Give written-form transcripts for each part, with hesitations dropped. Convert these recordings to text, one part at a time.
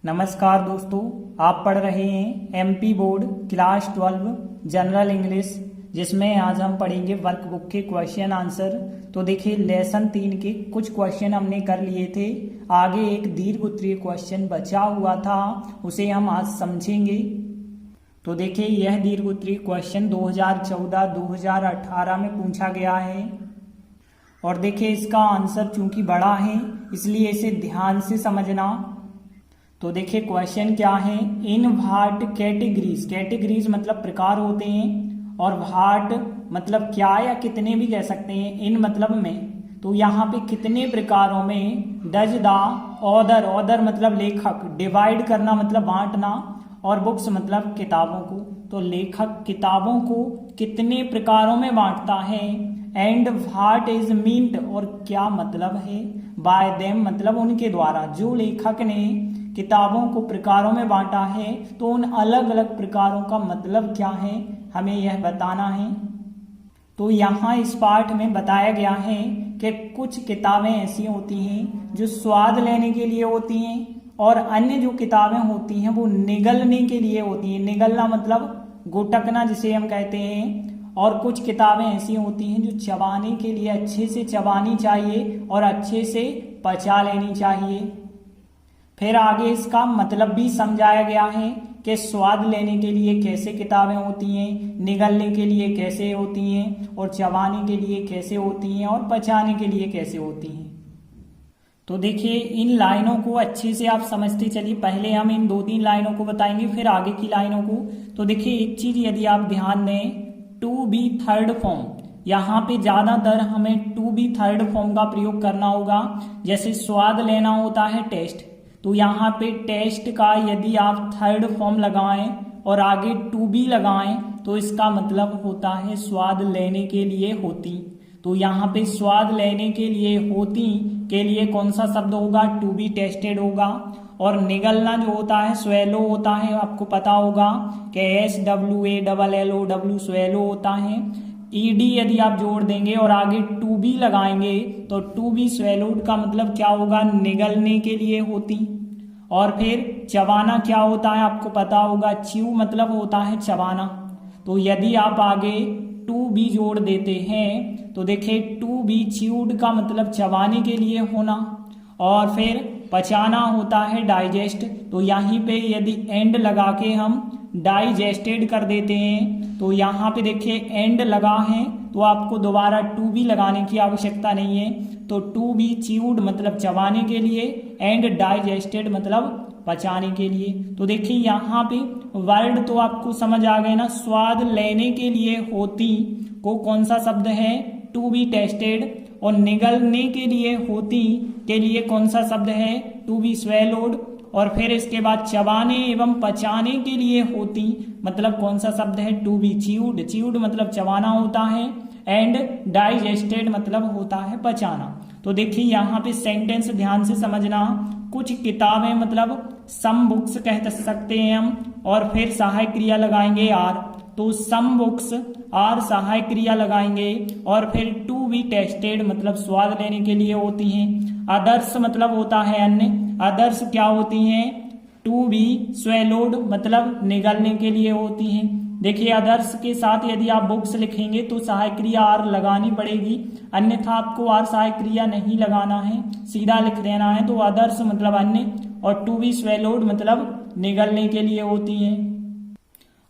नमस्कार दोस्तों, आप पढ़ रहे हैं MP board class 12 general English, जिसमें आज हम पढ़ेंगे वर्कबुक के क्वेश्चन आंसर। तो देखिए, लेसन 3 के कुछ क्वेश्चन हमने कर लिए थे। आगे एक दीर्घ उत्तरीय क्वेश्चन बचा हुआ था, उसे हम आज समझेंगे। तो देखिए, यह दीर्घ उत्तरीय क्वेश्चन 2014-2018 में पूछा गया है। और देखिए, इसका आंसर चूंकि बड़ा है इसलिए इसे ध्यान से समझना। तो देखिए, क्वेश्चन क्या है। इन व्हाट कैटेगरीज, कैटेगरीज मतलब प्रकार होते हैं, और व्हाट मतलब क्या या कितने भी कह सकते हैं। इन मतलब में, तो यहाँ पे कितने प्रकारों में डज द ऑथर, ऑथर मतलब लेखक, डिवाइड करना मतलब बांटना, और बुक्स मतलब किताबों को। तो लेखक किताबों को कितने प्रकारों में बांटता है। एंड व्हाट इज मीन्ड, और क्या मतलब है बाय देम मतलब उनके द्वारा। जो लेखक ने किताबों को प्रकारों में बांटा है तो उन अलग अलग प्रकारों का मतलब क्या है, हमें यह बताना है। तो यहाँ इस पाठ में बताया गया है कि कुछ किताबें ऐसी होती हैं जो स्वाद लेने के लिए होती हैं, और अन्य जो किताबें होती हैं वो निगलने के लिए होती हैं। निगलना मतलब गुटकना जिसे हम कहते हैं। और कुछ किताबें ऐसी होती हैं जो चबाने के लिए, अच्छे से चबानी चाहिए और अच्छे से पचा लेनी चाहिए। फिर आगे इसका मतलब भी समझाया गया है कि स्वाद लेने के लिए कैसे किताबें होती हैं, निगलने के लिए कैसे होती हैं, और चबाने के लिए कैसे होती हैं, और पचाने के लिए कैसे होती हैं। तो देखिए, इन लाइनों को अच्छे से आप समझते चलिए। पहले हम इन 2-3 लाइनों को बताएंगे, फिर आगे की लाइनों को। तो देखिए, एक चीज यदि आप ध्यान दें, टू बी थर्ड फॉर्म, यहाँ पे ज्यादातर हमें टू बी थर्ड फॉर्म का प्रयोग करना होगा। जैसे स्वाद लेना होता है टेस्ट, तो यहाँ पे टेस्ट का यदि आप थर्ड फॉर्म लगाएं और आगे टू बी लगाएं तो इसका मतलब होता है स्वाद लेने के लिए होती। तो यहाँ पे स्वाद लेने के लिए होती के लिए कौन सा शब्द होगा, टू बी टेस्टेड होगा। और निगलना जो होता है स्वेलो होता है, आपको पता होगा कि SWALLOW स्वेलो होता है। ईडी यदि आप जोड़ देंगे और आगे टू बी लगाएंगे तो टू बी स्वेलोड का मतलब क्या होगा, निगलने के लिए होती। और फिर चबाना क्या होता है, आपको पता होगा, च्यू मतलब होता है चबाना। तो यदि आप आगे टू बी जोड़ देते हैं तो देखिए, टू बी च्यूड का मतलब चबाने के लिए होना। और फिर पचाना होता है डाइजेस्ट, तो यहीं पे यदि एंड लगा के हम डाइजेस्टेड कर देते हैं तो यहाँ पे देखिए एंड लगा है, तो आपको दोबारा टू बी लगाने की आवश्यकता नहीं है। तो टू बी च्यूड मतलब चबाने के लिए, एंड डाइजेस्टेड मतलब पचाने के लिए। तो देखिए, यहाँ पे वर्ड तो आपको समझ आ गए ना। स्वाद लेने के लिए होती को कौन सा शब्द है, टू बी टेस्टेड। और निगलने के लिए होती के लिए कौन सा शब्द है, टू बी स्वेलोड। और फिर इसके बाद चबाने एवं पचाने के लिए होती मतलब कौन सा शब्द है, टू बी च्यूड। च्यूड मतलब चबाना होता है, एंड डाइजेस्टेड मतलब होता है पचाना। तो देखिए, यहाँ पे सेंटेंस ध्यान से समझना। कुछ किताबें मतलब सम बुक्स कह सकते हैं हम, और फिर सहायक क्रिया लगाएंगे आर। तो सम बुक्स आर सहायक क्रिया लगाएंगे, और फिर टू बी टेस्टेड मतलब स्वाद लेने के लिए होती हैं। अदर्स मतलब होता है अन्य। अदर्स क्या होती हैं, टू बी स्वेलोड मतलब निगलने के लिए होती हैं। देखिए, अदर्स के साथ यदि आप बुक्स लिखेंगे तो सहायक क्रिया आर लगानी पड़ेगी, अन्यथा आपको आर सहायक क्रिया नहीं लगाना है, सीधा लिख देना है। तो अदर्स मतलब अन्य, और टू बी स्वेलोड मतलब निगलने के लिए होती हैं।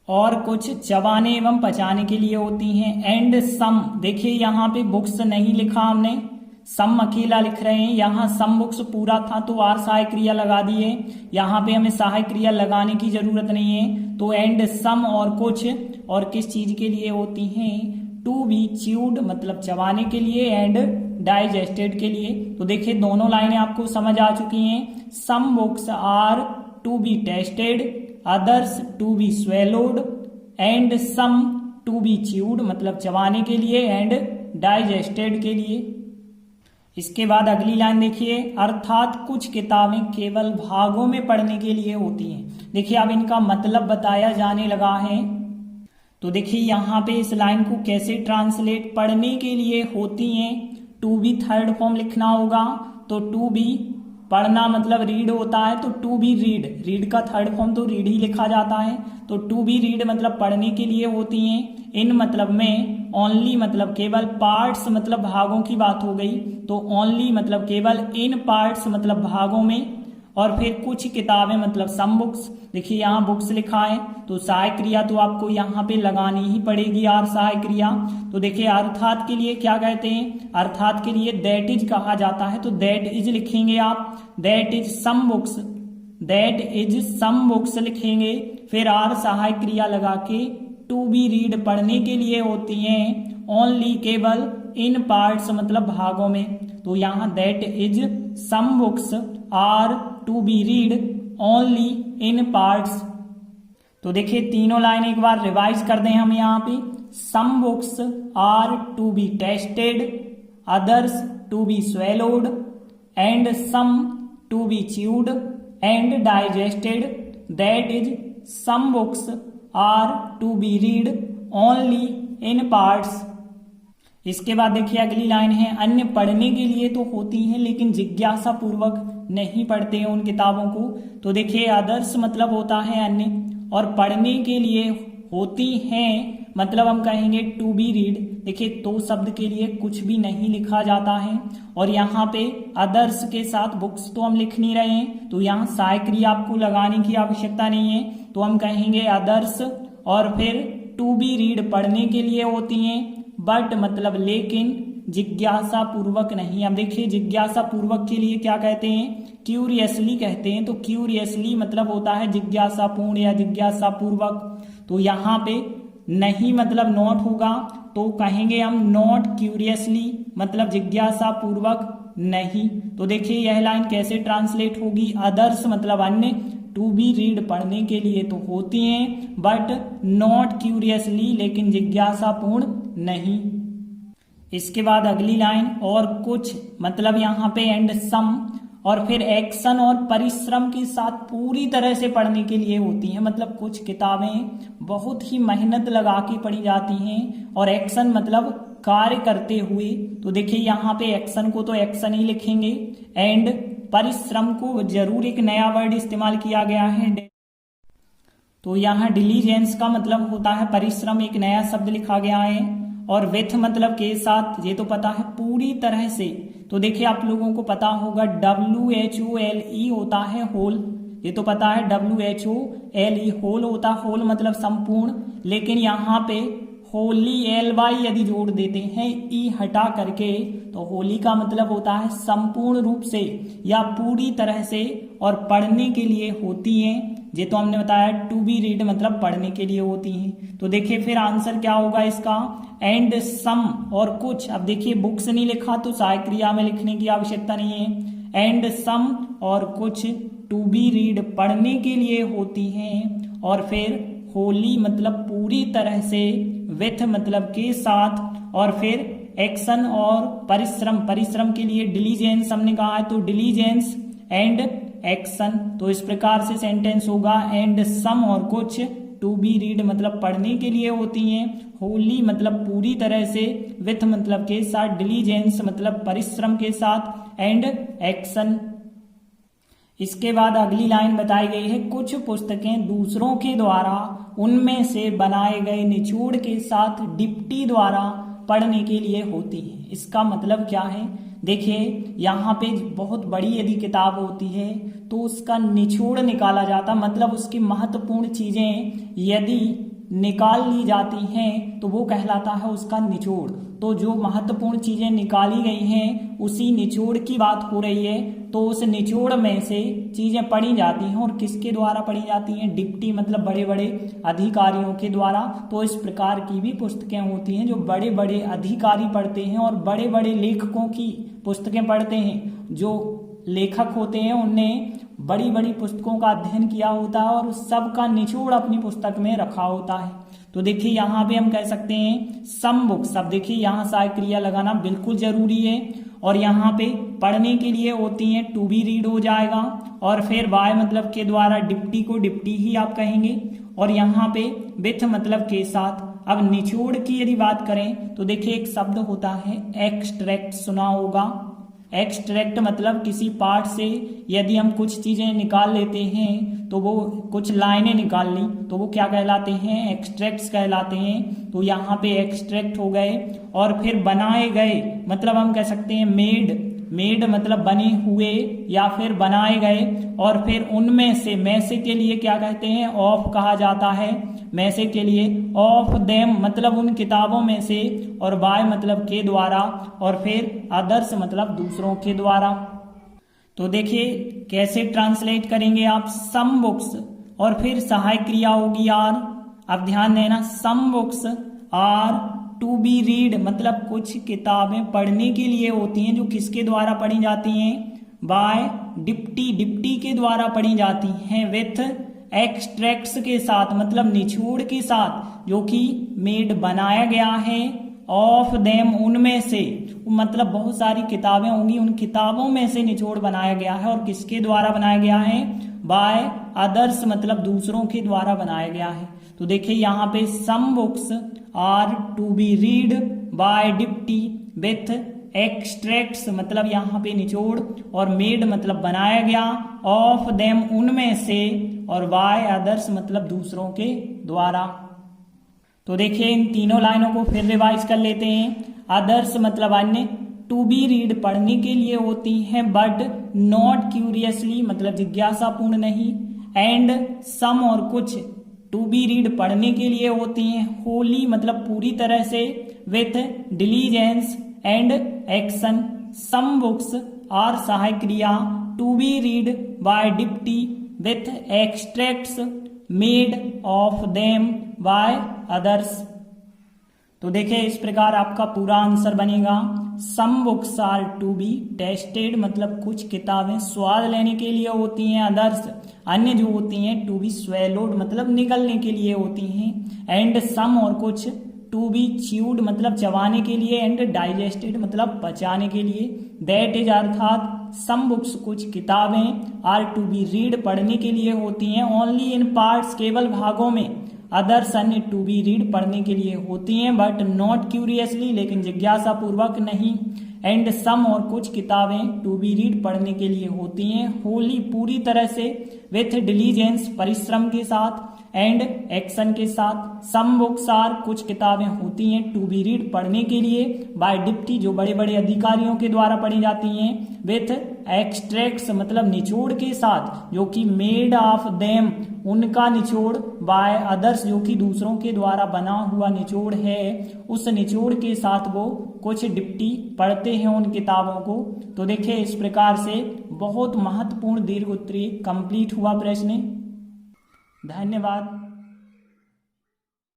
और कुछ चबाने एवं पचाने के लिए होती हैं। एंड सम, देखिए यहाँ पे बुक्स नहीं लिखा हमने, सम अकेला लिख रहे हैं। यहाँ सम बुक्स पूरा था तो आर सहायक क्रिया लगा दिए। यहाँ पे हमें सहायक क्रिया लगाने की जरूरत नहीं है। तो एंड सम और कुछ, और किस चीज के लिए होती हैं, टू बी च्यूड मतलब चबाने के लिए, एंड डाइजेस्टेड के लिए। तो देखिए, दोनों लाइनें आपको समझ आ चुकी हैं। Some books are to be tasted, others to be swallowed, and some to be chewed मतलब चबाने के लिए, एंड डाइजेस्टेड के लिए। इसके बाद अगली लाइन देखिए, अर्थात कुछ किताबें केवल भागों में पढ़ने के लिए होती हैं। देखिए, अब इनका मतलब बताया जाने लगा है। तो देखिए, यहाँ पे इस लाइन को कैसे ट्रांसलेट, पढ़ने के लिए होती हैं, टू बी थर्ड फॉर्म लिखना होगा। तो टू बी पढ़ना मतलब रीड होता है, तो टू बी रीड, रीड का थर्ड फॉर्म तो रीड ही लिखा जाता है, तो टू बी रीड मतलब पढ़ने के लिए होती हैं। इन मतलब में ओनली मतलब केवल, पार्ट्स मतलब भागों की बात हो गई, तो ओनली मतलब केवल, इन पार्ट्स मतलब भागों में, और फिर कुछ किताबें मतलब सम बुक्स। देखिए यहाँ बुक्स लिखा है, तो सहायक क्रिया तो आपको यहाँ पे लगानी ही पड़ेगी यार, सहायक क्रिया। तो देखिए अर्थात के लिए क्या कहते हैं, अर्थात के लिए दैट इज कहा जाता है, तो दैट इज लिखेंगे आप, that is some books, that is some books लिखेंगे, फिर आर सहायक क्रिया लगा के टू बी रीड पढ़ने के लिए होती हैं, ओनली केवल, इन पार्ट्स मतलब भागों में, तो यहाँ that is some books are to be read only in parts. तो देखिए तीनों लाइन एक बार रिवाइज कर दें हम यहाँ पे, some books are to be tasted, others to be swallowed, and some to be chewed and digested, that is some books are to be read only in parts. इसके बाद देखिए अगली लाइन है, अन्य पढ़ने के लिए तो होती हैं लेकिन जिज्ञासा पूर्वक नहीं पढ़ते हैं उन किताबों को। तो देखिए अदर्स मतलब होता है अन्य, और पढ़ने के लिए होती हैं मतलब हम कहेंगे टू बी रीड। देखिए तो शब्द के लिए कुछ भी नहीं लिखा जाता है, और यहाँ पे अदर्स के साथ बुक्स तो हम लिख नहीं रहे हैं, तो यहाँ सहायक क्रिया आपको लगाने की आवश्यकता नहीं है, तो हम कहेंगे अदर्स, और फिर टू बी रीड पढ़ने के लिए होती हैं, बट मतलब लेकिन जिज्ञासा पूर्वक नहीं। अब देखिए जिज्ञासा पूर्वक के लिए क्या कहते हैं, क्यूरियसली कहते हैं, तो क्यूरियसली मतलब होता है जिज्ञासा पूर्ण या जिज्ञासा पूर्वक। तो यहाँ पे नहीं मतलब नॉट होगा, तो कहेंगे हम नॉट क्यूरियसली मतलब जिज्ञासा पूर्वक नहीं। तो देखिए यह लाइन कैसे ट्रांसलेट होगी, अदर्स मतलब अन्य, टू बी रीड पढ़ने के लिए तो होती हैं, बट नॉट क्यूरियसली लेकिन जिज्ञासा पूर्ण नहीं। इसके बाद अगली लाइन, और कुछ मतलब यहाँ पे एंड सम, और फिर एक्शन और परिश्रम के साथ पूरी तरह से पढ़ने के लिए होती हैं, मतलब कुछ किताबें बहुत ही मेहनत लगा के पढ़ी जाती हैं, और एक्शन मतलब कार्य करते हुए। तो देखिए यहाँ पे एक्शन को तो एक्शन ही लिखेंगे, एंड परिश्रम को जरूर एक नया वर्ड इस्तेमाल किया गया है, तो यहाँ डिलीजेंस का मतलब होता है परिश्रम, एक नया शब्द लिखा गया है, और विथ मतलब के साथ, ये तो पता है पूरी तरह से। तो देखिए आप लोगों को पता होगा WHOLE होता है होल, ये तो पता है WHOLE होल होता, होल मतलब संपूर्ण, लेकिन यहाँ पे होली LY यदि जोड़ देते हैं ई हटा करके, तो होली का मतलब होता है संपूर्ण रूप से या पूरी तरह से, और पढ़ने के लिए होती हैं, ये तो हमने बताया टू बी रीड मतलब पढ़ने के लिए होती हैं। तो देखिए फिर आंसर क्या होगा इसका, एंड सम और कुछ। अब देखिए बुक्स नहीं लिखा तो सहायक क्रिया में लिखने की आवश्यकता नहीं है, एंड सम और कुछ टू बी रीड पढ़ने के लिए होती हैं, और फिर होली मतलब पूरी तरह से, विथ मतलब के साथ, और फिर एक्शन और परिश्रम, परिश्रम के लिए डिलीजेंस हमने कहा है, तो डिलीजेंस एंड एक्शन। तो इस प्रकार से सेंटेंस होगा, एंड सम और कुछ टू बी रीड मतलब पढ़ने के लिए होती हैं, होली मतलब पूरी तरह से, विथ मतलब के साथ, डिलीजेंस मतलब परिश्रम के साथ, एंड एक्शन। इसके बाद अगली लाइन बताई गई है, कुछ पुस्तकें दूसरों के द्वारा उनमें से बनाए गए निचोड़ के साथ डिप्टी द्वारा पढ़ने के लिए होती हैं। इसका मतलब क्या है, देखिए यहाँ पे बहुत बड़ी यदि किताब होती है तो उसका निचोड़ निकाला जाता, मतलब उसकी महत्वपूर्ण चीजें यदि निकाल ली जाती हैं तो वो कहलाता है उसका निचोड़। तो जो महत्वपूर्ण चीजें निकाली गई हैं उसी निचोड़ की बात हो रही है, तो उस निचोड़ में से चीजें पढ़ी जाती हैं, और किसके द्वारा पढ़ी जाती हैं, डिप्टी मतलब बड़े बड़े अधिकारियों के द्वारा। तो इस प्रकार की भी पुस्तकें होती हैं जो बड़े बड़े अधिकारी पढ़ते हैं, और बड़े बड़े लेखकों की पुस्तकें पढ़ते हैं। जो लेखक होते हैं उनने बड़ी बड़ी पुस्तकों का अध्ययन किया होता है और उस सब का निचोड़ अपनी पुस्तक में रखा होता है। तो देखिए यहाँ पे हम कह सकते हैं सम बुक्स। अब देखिए यहाँ सहायक क्रिया लगाना बिल्कुल जरूरी है, और यहाँ पे पढ़ने के लिए होती हैं, टू बी रीड हो जाएगा, और फिर बाय मतलब के द्वारा, डिप्टी को डिप्टी ही आप कहेंगे, और यहाँ पे विथ मतलब के साथ। अब निचोड़ की यदि बात करें तो देखिए एक शब्द होता है एक्सट्रैक्ट, सुना होगा, एक्सट्रैक्ट मतलब किसी पार्ट से यदि हम कुछ चीजें निकाल लेते हैं तो वो कुछ लाइनें निकाल ली तो वो क्या कहलाते हैं, एक्सट्रैक्ट्स कहलाते हैं। तो यहाँ पे एक्सट्रैक्ट हो गए। और फिर बनाए गए मतलब हम कह सकते हैं मेड, मेड मतलब बने हुए या फिर बनाए गए। और फिर उनमें से, में से के लिए क्या कहते हैं, ऑफ कहा जाता है, में से के लिए ऑफ देम मतलब उन किताबों में से, और बाय मतलब के द्वारा, और फिर अदर्स मतलब दूसरों के द्वारा। तो देखिए कैसे ट्रांसलेट करेंगे आप, सम बुक्स और फिर सहायक क्रिया होगी आर। अब ध्यान देना, some books are to be read मतलब कुछ किताबें पढ़ने के लिए होती हैं जो किसके द्वारा पढ़ी जाती हैं, बाय डिप्टी, डिप्टी के द्वारा पढ़ी जाती हैं, विथ एक्सट्रैक्ट्स के साथ मतलब निचोड़ के साथ, जो कि मेड बनाया गया है, ऑफ देम उनमें से, मतलब बहुत सारी किताबें होंगी, उन किताबों में से निचोड़ बनाया गया है। और किसके द्वारा बनाया गया है, बाय अदर्स मतलब दूसरों के द्वारा बनाया गया है। तो देखिए यहाँ पे some books are to be read by deputy with extracts मतलब यहाँ पे निचोड़, और मेड मतलब बनाया गया, ऑफ देम उनमें से, और बाय अदर्स मतलब दूसरों के द्वारा। तो देखिए इन तीनों लाइनों को फिर रिवाइज कर लेते हैं। अदर्स मतलब अन्य, टू बी रीड पढ़ने के लिए होती हैं बट नॉट क्यूरियसली मतलब जिज्ञासापूर्ण नहीं, एंड सम और कुछ टू बी रीड पढ़ने के लिए होती हैं होली मतलब पूरी तरह से, with diligence and action. Some books are सहायक क्रिया to be read by deputy with extracts made of them by others. तो देखिए इस प्रकार आपका पूरा आंसर बनेगा, some books are to be tasted मतलब कुछ किताबें स्वाद लेने के लिए होती हैं, अदर्स अन्य जो होती हैं टू बी स्वेलोड मतलब निगलने के लिए होती हैं, एंड सम और कुछ टू बी च्यूड मतलब चबाने के लिए, एंड डाइजेस्टेड मतलब पचाने के लिए। दैट इज अर्थात सम बुक्स कुछ किताबें, आर टू बी रीड पढ़ने के लिए होती हैं, ओनली इन पार्ट्स केवल भागों में, अदर्स अन्य टू बी रीड पढ़ने के लिए होती हैं बट नॉट क्यूरियसली लेकिन जिज्ञासा पूर्वक नहीं, एंड सम और कुछ किताबें टू बी रीड पढ़ने के लिए होती हैं होली पूरी तरह से, विथ डिलीजेंस परिश्रम के साथ, एंड एक्शन के साथ। सम बुक्स आर कुछ किताबें होती हैं टू बी रीड पढ़ने के लिए बाय डिप्टी जो बड़े बड़े अधिकारियों के द्वारा पढ़ी जाती हैं, विथ एक्सट्रैक्ट्स मतलब निचोड़ के साथ, जो कि मेड ऑफ देम उनका निचोड़, बाय अदर्स जो कि दूसरों के द्वारा बना हुआ निचोड़ है, उस निचोड़ के साथ वो कुछ डिप्टी पढ़ते हैं उन किताबों को। तो देखिए इस प्रकार से बहुत महत्वपूर्ण दीर्घ उत्तरीय कंप्लीट हुआ प्रश्न। धन्यवाद।